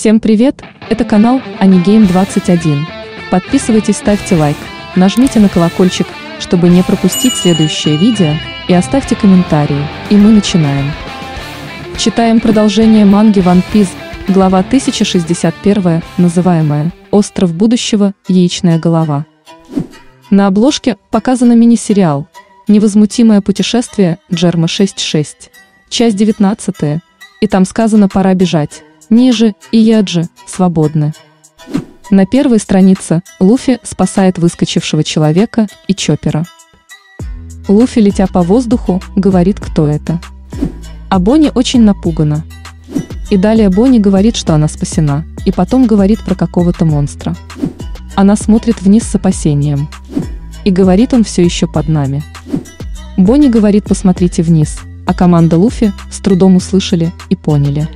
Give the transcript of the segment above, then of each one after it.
Всем привет, это канал AniGame21. Подписывайтесь, ставьте лайк, нажмите на колокольчик, чтобы не пропустить следующее видео, и оставьте комментарии, и мы начинаем. Читаем продолжение манги One Piece, глава 1061, называемая «Остров будущего. Яичная голова». На обложке показано мини-сериал «Невозмутимое путешествие Джерма 66», часть 19, и там сказано «Пора бежать». Ниже и Яджи свободны. На первой странице Луфи спасает выскочившего человека и Чоппера. Луфи, летя по воздуху, говорит, кто это. А Бонни очень напугана. И далее Бонни говорит, что она спасена, и потом говорит про какого-то монстра. Она смотрит вниз с опасением. И говорит, он все еще под нами. Бонни говорит, посмотрите вниз, а команда Луфи с трудом услышали и поняли.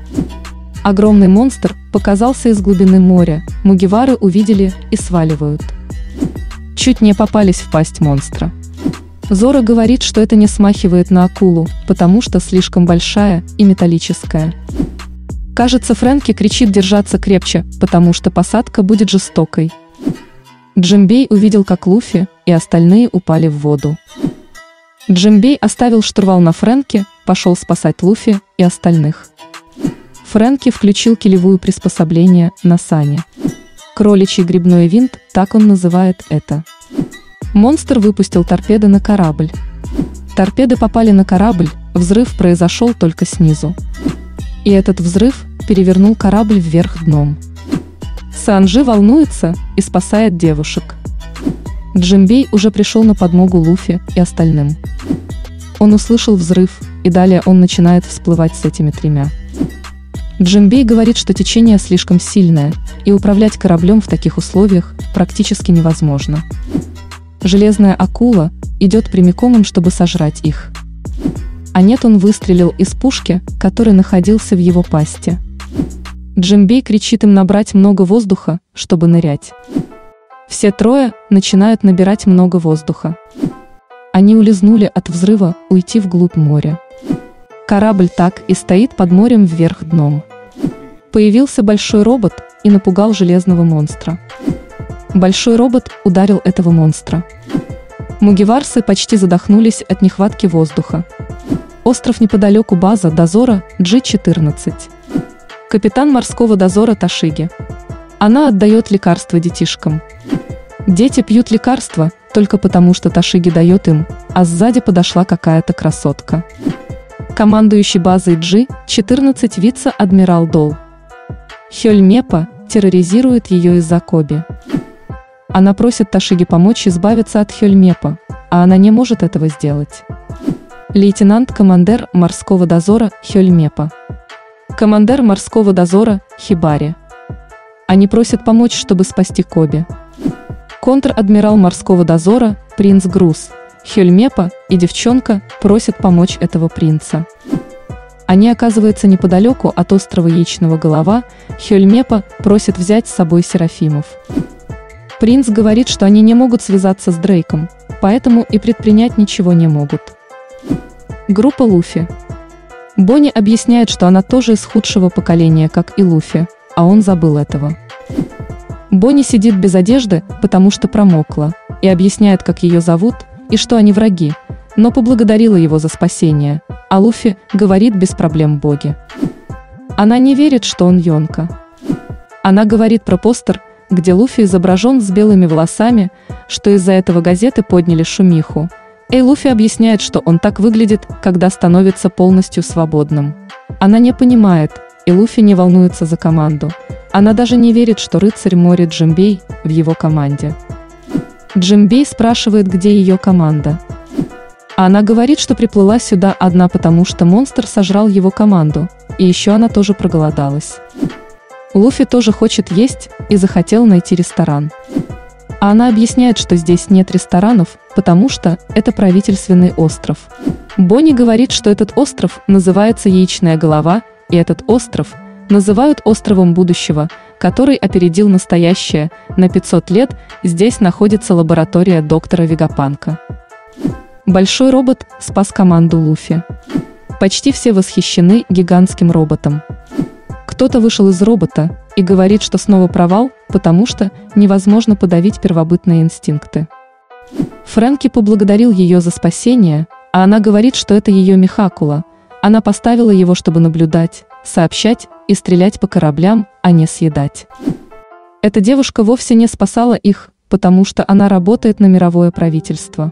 Огромный монстр показался из глубины моря, Мугивары увидели и сваливают. Чуть не попались в пасть монстра. Зора говорит, что это не смахивает на акулу, потому что слишком большая и металлическая. Кажется, Фрэнки кричит держаться крепче, потому что посадка будет жестокой. Джимбей увидел, как Луфи и остальные упали в воду. Джимбей оставил штурвал на Фрэнки, пошел спасать Луфи и остальных. Фрэнки включил килевое приспособление на сани. Кроличий грибной винт, так он называет это. Монстр выпустил торпеды на корабль. Торпеды попали на корабль, взрыв произошел только снизу. И этот взрыв перевернул корабль вверх дном. Санджи волнуется и спасает девушек. Джимбей уже пришел на подмогу Луфи и остальным. Он услышал взрыв, и далее он начинает всплывать с этими тремя. Джимбей говорит, что течение слишком сильное, и управлять кораблем в таких условиях практически невозможно. Железная акула идет прямиком им, чтобы сожрать их. А нет, он выстрелил из пушки, который находился в его пасти. Джимбей кричит им набрать много воздуха, чтобы нырять. Все трое начинают набирать много воздуха. Они улизнули от взрыва уйти вглубь моря. Корабль так и стоит под морем вверх дном. Появился большой робот и напугал железного монстра. Большой робот ударил этого монстра. Мугиварсы почти задохнулись от нехватки воздуха. Остров неподалеку, база дозора G14. Капитан морского дозора Ташиги. Она отдает лекарства детишкам. Дети пьют лекарства только потому, что Ташиги дает им, а сзади подошла какая-то красотка. Командующий базой G14 вице-адмирал Дол. Хёльмепа терроризирует ее из-за Коби. Она просит Ташиги помочь избавиться от Хёльмепа, а она не может этого сделать. Лейтенант-командер морского дозора Хёльмепа. Командер морского дозора Хибари. Они просят помочь, чтобы спасти Коби. Контр-адмирал морского дозора принц Груз. Хёльмепа и девчонка просят помочь этого принца. Они оказываются неподалеку от острова Яичного голова, Хёльмепа просит взять с собой Серафимов. Принц говорит, что они не могут связаться с Дрейком, поэтому и предпринять ничего не могут. Группа Луфи. Бонни объясняет, что она тоже из худшего поколения, как и Луфи, а он забыл этого. Бонни сидит без одежды, потому что промокла, и объясняет, как ее зовут, и что они враги, но поблагодарила его за спасение, а Луфи говорит без проблем боги. Она не верит, что он Йонка. Она говорит про постер, где Луфи изображен с белыми волосами, что из-за этого газеты подняли шумиху. И Луфи объясняет, что он так выглядит, когда становится полностью свободным. Она не понимает, и Луфи не волнуется за команду. Она даже не верит, что рыцарь моря Джимбей в его команде. Джимбей спрашивает, где ее команда. А она говорит, что приплыла сюда одна, потому что монстр сожрал его команду, и еще она тоже проголодалась. Луфи тоже хочет есть и захотел найти ресторан. А она объясняет, что здесь нет ресторанов, потому что это правительственный остров. Бонни говорит, что этот остров называется Яичная голова, и этот остров называют островом будущего, который опередил настоящее на 500 лет, здесь находится лаборатория доктора Вегапанка. Большой робот спас команду Луфи. Почти все восхищены гигантским роботом. Кто-то вышел из робота и говорит, что снова провал, потому что невозможно подавить первобытные инстинкты. Фрэнки поблагодарил ее за спасение, а она говорит, что это ее Михакула. Она поставила его, чтобы наблюдать, сообщать и стрелять по кораблям, а не съедать. Эта девушка вовсе не спасала их, потому что она работает на мировое правительство.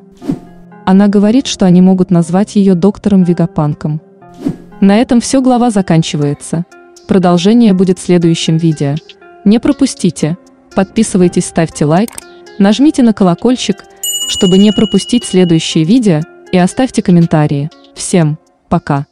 Она говорит, что они могут назвать ее доктором Вегапанком. На этом все, глава заканчивается. Продолжение будет в следующем видео. Не пропустите. Подписывайтесь, ставьте лайк, нажмите на колокольчик, чтобы не пропустить следующие видео, и оставьте комментарии. Всем пока!